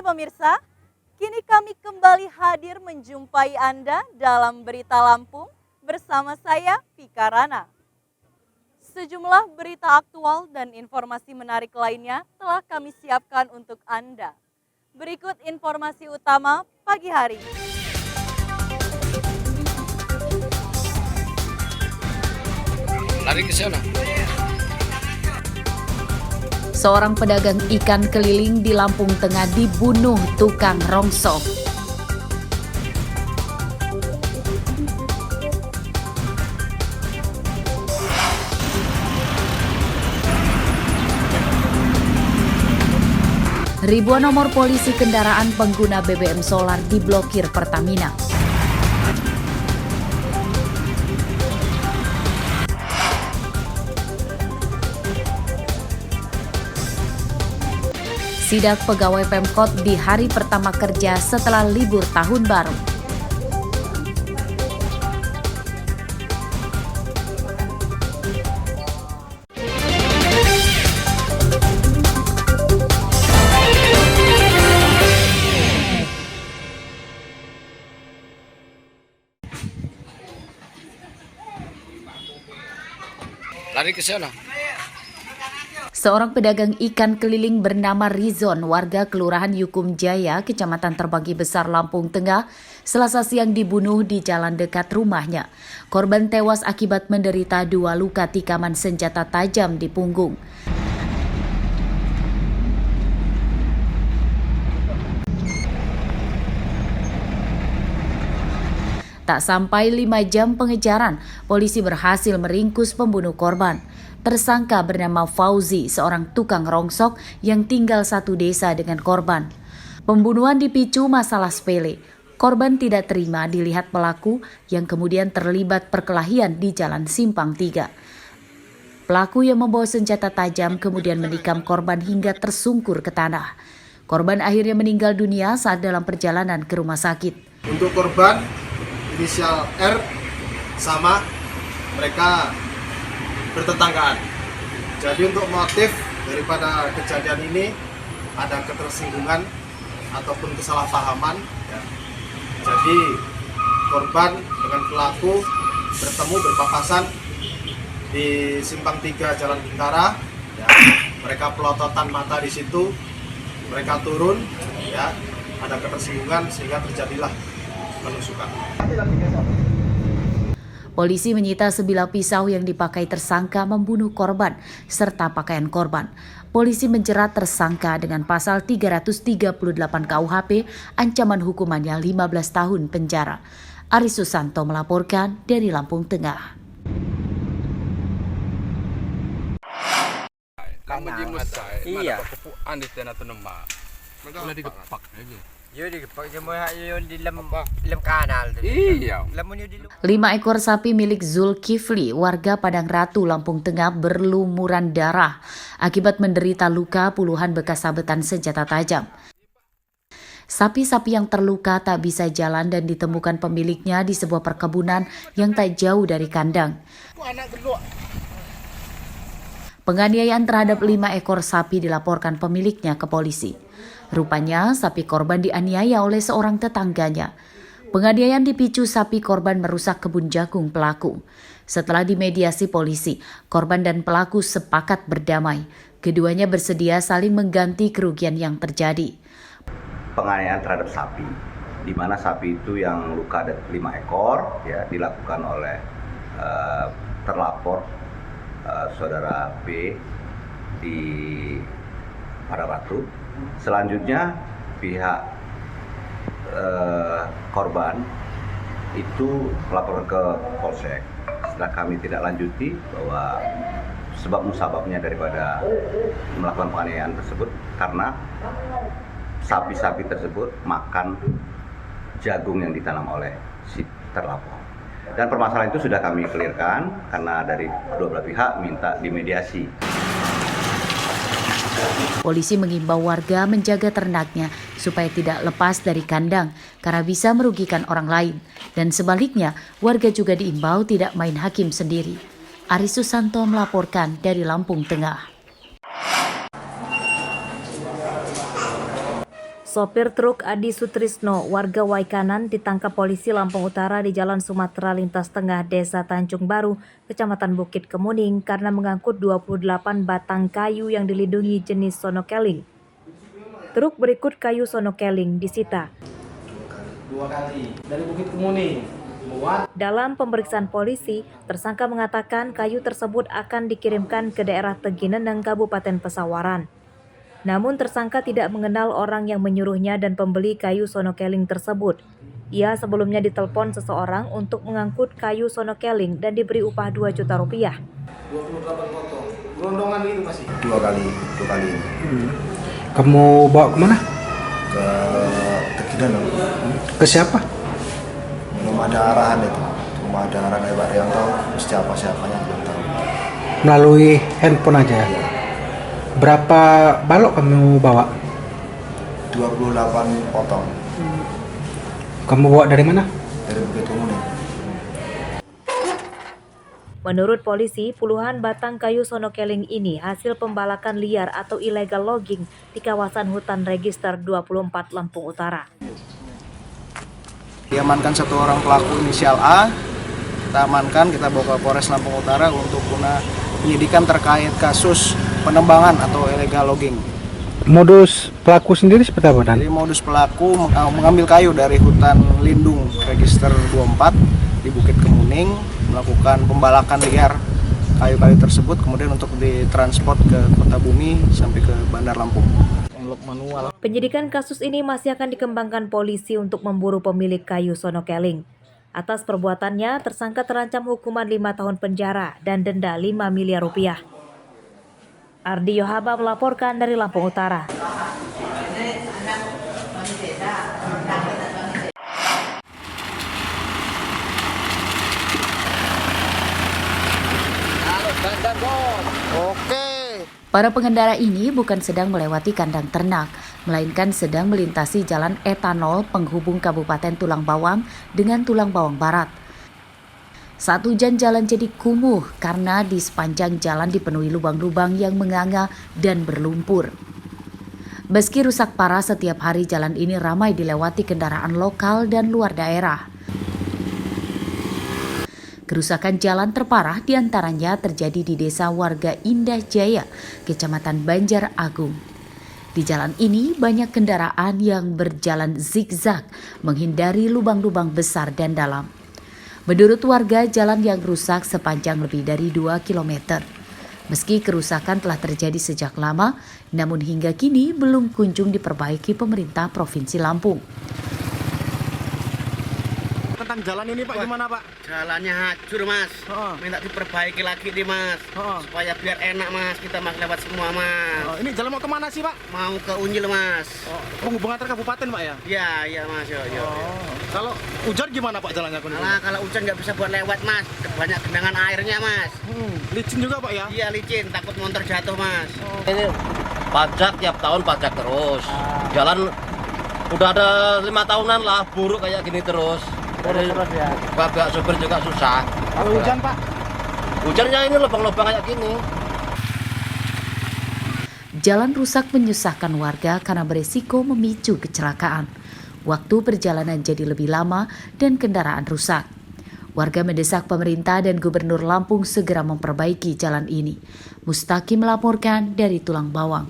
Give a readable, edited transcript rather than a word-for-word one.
pemirsa, kini kami kembali hadir menjumpai Anda dalam Berita Lampung bersama saya, Vika Rana. Sejumlah berita aktual dan informasi menarik lainnya telah kami siapkan untuk Anda. Berikut informasi utama pagi hari. Lari ke sana. Seorang pedagang ikan keliling di Lampung Tengah dibunuh tukang rongsok. Ribuan nomor polisi kendaraan pengguna BBM solar diblokir Pertamina. Sidak pegawai Pemkot di hari pertama kerja setelah libur tahun baru. Lari ke sana. Seorang pedagang ikan keliling bernama Rizon, warga Kelurahan Yukum Jaya, Kecamatan Terbagi Besar, Lampung Tengah, Selasa siang dibunuh di jalan dekat rumahnya. Korban tewas akibat menderita 2 luka tikaman senjata tajam di punggung. Tak sampai 5 jam pengejaran, polisi berhasil meringkus pembunuh korban. Tersangka bernama Fauzi, seorang tukang rongsok yang tinggal satu desa dengan korban. Pembunuhan dipicu masalah sepele. Korban tidak terima dilihat pelaku yang kemudian terlibat perkelahian di Jalan Simpang 3. Pelaku yang membawa senjata tajam kemudian menikam korban hingga tersungkur ke tanah. Korban akhirnya meninggal dunia saat dalam perjalanan ke rumah sakit. Untuk korban, inisial R sama mereka bertetanggaan. Jadi untuk motif daripada kejadian ini ada ketersinggungan ataupun kesalahpahaman. Ya. Jadi korban dengan pelaku bertemu berpapasan di Simpang 3 Jalan Bintara. Ya. Mereka pelototan mata di situ, mereka turun, ya ada ketersinggungan sehingga terjadilah penusukan. Polisi menyita sebilah pisau yang dipakai tersangka membunuh korban serta pakaian korban. Polisi menjerat tersangka dengan pasal 338 KUHP, ancaman hukumannya 15 tahun penjara. Aris Susanto melaporkan dari Lampung Tengah. Iya. Udah digepak aja. Yun, yun di lem kanal. Iya. 5 ekor sapi milik Zulkifli, warga Padang Ratu, Lampung Tengah berlumuran darah akibat menderita luka puluhan bekas sabetan senjata tajam. Sapi-sapi yang terluka tak bisa jalan dan ditemukan pemiliknya di sebuah perkebunan yang tak jauh dari kandang. Penganiayaan terhadap 5 ekor sapi dilaporkan pemiliknya ke polisi. Rupanya sapi korban dianiaya oleh seorang tetangganya. Penganiayaan dipicu sapi korban merusak kebun jagung pelaku. Setelah dimediasi polisi, korban dan pelaku sepakat berdamai. Keduanya bersedia saling mengganti kerugian yang terjadi. Penganiayaan terhadap sapi, di mana sapi itu yang luka ada 5 ekor, ya dilakukan oleh terlapor saudara B di Padang Ratu. Selanjutnya pihak korban itu melaporkan ke Polsek. Setelah kami tidak lanjuti bahwa sebab musababnya daripada melakukan penganiayaan tersebut karena sapi-sapi tersebut makan jagung yang ditanam oleh si terlapor. Dan permasalahan itu sudah kami clearkan karena dari kedua belah pihak minta dimediasi. Polisi mengimbau warga menjaga ternaknya supaya tidak lepas dari kandang karena bisa merugikan orang lain. Dan sebaliknya, warga juga diimbau tidak main hakim sendiri. Aris Susanto melaporkan dari Lampung Tengah. Sopir truk Adi Sutrisno, warga Waikanan, ditangkap polisi Lampung Utara di Jalan Sumatera Lintas Tengah, Desa Tanjung Baru, Kecamatan Bukit Kemuning, karena mengangkut 28 batang kayu yang dilindungi jenis sonokeling. Truk berikut kayu sonokeling disita. 2 kali dari Bukit Kemuning. Dalam pemeriksaan polisi, tersangka mengatakan kayu tersebut akan dikirimkan ke daerah Tegineneng, Kabupaten Pesawaran. Namun tersangka tidak mengenal orang yang menyuruhnya dan pembeli kayu sonokeling tersebut. Ia sebelumnya ditelepon seseorang untuk mengangkut kayu sonokeling dan diberi upah 2 juta rupiah. 28 potong. Gelondongan itu masih? 2 kali. Kamu bawa kemana? Ke Tegineneng. Ke siapa? Belum ada arahan itu. Cuma ada arahan dari Pak Rianto, siapa-siapanya belum tahu. Melalui handphone aja. Berapa balok kamu bawa? 28 potong Kamu bawa dari mana? dari Bukit Kemuning. Menurut polisi, puluhan batang kayu sonokeling ini hasil pembalakan liar atau illegal logging di kawasan hutan register 24 Lampung Utara. Diamankan 1 orang pelaku inisial A. Kita amankan, kita bawa ke Polres Lampung Utara untuk guna penyidikan terkait kasus penebangan atau illegal logging. Modus pelaku sendiri seperti apa, Dan? Jadi modus pelaku mengambil kayu dari hutan lindung register 24 di Bukit Kemuning, melakukan pembalakan liar kayu-kayu tersebut, kemudian untuk ditransport ke Kota Bumi sampai ke Bandar Lampung. Penyidikan kasus ini masih akan dikembangkan polisi untuk memburu pemilik kayu sonokeling. Atas perbuatannya, tersangka terancam hukuman 5 tahun penjara dan denda 5 miliar rupiah. Ardi Yohaba melaporkan dari Lampung Utara. Para pengendara ini bukan sedang melewati kandang ternak, melainkan sedang melintasi jalan etanol penghubung Kabupaten Tulang Bawang dengan Tulang Bawang Barat. Saat hujan, jalan jadi kumuh karena di sepanjang jalan dipenuhi lubang-lubang yang menganga dan berlumpur. Meski rusak parah, setiap hari jalan ini ramai dilewati kendaraan lokal dan luar daerah. Kerusakan jalan terparah diantaranya terjadi di desa warga Indah Jaya, Kecamatan Banjar Agung. Di jalan ini banyak kendaraan yang berjalan zigzag menghindari lubang-lubang besar dan dalam. Menurut warga, jalan yang rusak sepanjang lebih dari 2 km. Meski kerusakan telah terjadi sejak lama, namun hingga kini belum kunjung diperbaiki pemerintah Provinsi Lampung. Tentang jalan ini Pak, gimana Pak? Jalannya hancur Mas, minta diperbaiki lagi nih Mas, supaya biar enak Mas, kita Mas lewat semua Mas. Ini jalan mau kemana sih Pak? Mau ke Unjil Mas. Penghubungan antar kabupaten Pak ya? Iya Mas, yo. Kalau hujan gimana Pak jalannya? Kalau hujan nggak bisa buat lewat Mas, banyak genangan airnya Mas. Licin juga Pak ya? Iya licin, takut motor jatuh Mas. Ini pajak tiap tahun pajak terus. Jalan udah ada 5 tahunan lah buruk kayak gini terus. Terus ya. Bapak sopir juga susah. Kalau hujan Pak? Hujannya ini lubang-lubang kayak gini. Jalan rusak menyusahkan warga karena beresiko memicu kecelakaan. Waktu perjalanan jadi lebih lama dan kendaraan rusak. Warga mendesak pemerintah dan Gubernur Lampung segera memperbaiki jalan ini. Mustaqim melaporkan dari Tulang Bawang.